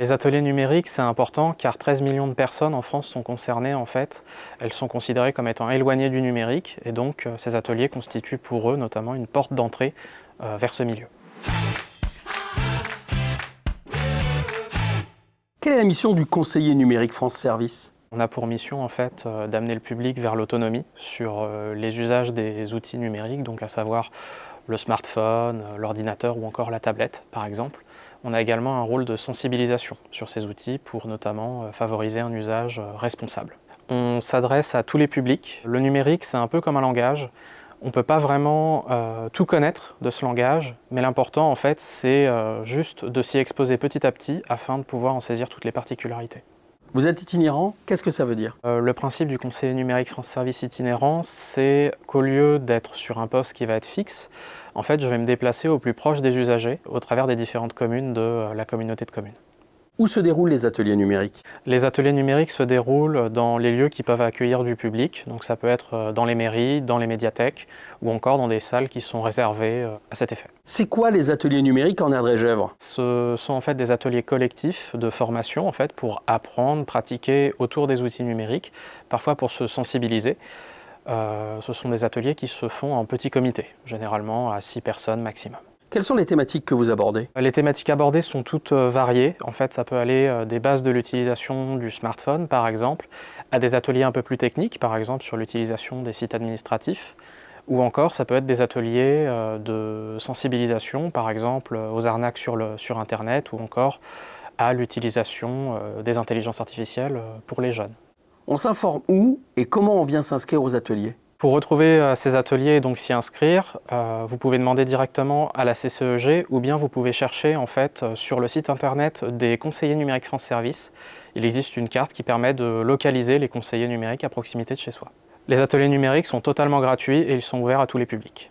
Les ateliers numériques, c'est important car 13 millions de personnes en France sont concernées en fait. Elles sont considérées comme étant éloignées du numérique et donc ces ateliers constituent pour eux notamment une porte d'entrée vers ce milieu. Quelle est la mission du conseiller numérique France Service? On a pour mission en fait d'amener le public vers l'autonomie sur les usages des outils numériques, donc à savoir le smartphone, l'ordinateur ou encore la tablette par exemple. On a également un rôle de sensibilisation sur ces outils pour notamment favoriser un usage responsable. On s'adresse à tous les publics. Le numérique, c'est un peu comme un langage. On ne peut pas vraiment tout connaître de ce langage, mais l'important en fait, c'est juste de s'y exposer petit à petit afin de pouvoir en saisir toutes les particularités. Vous êtes itinérant, qu'est-ce que ça veut dire? Le principe du conseiller numérique France Service itinérant, c'est qu'au lieu d'être sur un poste qui va être fixe, en fait, je vais me déplacer au plus proche des usagers au travers des différentes communes de la communauté de communes. Où se déroulent les ateliers numériques? Les ateliers numériques se déroulent dans les lieux qui peuvent accueillir du public, donc ça peut être dans les mairies, dans les médiathèques ou encore dans des salles qui sont réservées à cet effet. C'est quoi les ateliers numériques en Erdre-et-Gèvres? Ce sont en fait des ateliers collectifs de formation en fait, pour apprendre, pratiquer autour des outils numériques, parfois pour se sensibiliser. Ce sont des ateliers qui se font en petits comités, généralement à 6 personnes maximum. Quelles sont les thématiques que vous abordez? Les thématiques abordées sont toutes variées. En fait, ça peut aller des bases de l'utilisation du smartphone, par exemple, à des ateliers un peu plus techniques, par exemple sur l'utilisation des sites administratifs, ou encore ça peut être des ateliers de sensibilisation, par exemple aux arnaques sur Internet, ou encore à l'utilisation des intelligences artificielles pour les jeunes. On s'informe où et comment on vient s'inscrire aux ateliers? Pour retrouver ces ateliers et donc s'y inscrire, vous pouvez demander directement à la CCEG ou bien vous pouvez chercher en fait sur le site internet des conseillers numériques France Service. Il existe une carte qui permet de localiser les conseillers numériques à proximité de chez soi. Les ateliers numériques sont totalement gratuits et ils sont ouverts à tous les publics.